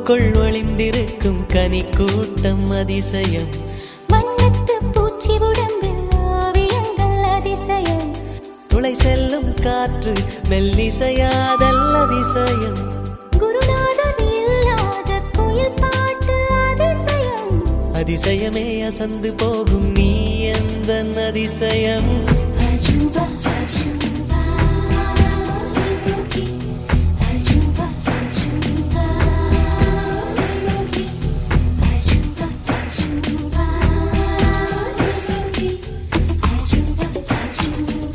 பூவுக்குள் ஒளிந்திருக்கும் கனி கூட்டம் அதிசயம். வண்ணத்து பூச்சி உடம்பில் ஆவியங்கள் அதிசயம். துளை செல்லும் காற்று மெல்லிசையாதல் அதிசயம். குருநாதர் இல்லாத குயில் பாட்டு அதிசயம். அதிசயமே அசந்து போகும் நீ எந்த அதிசயம். அஜுபா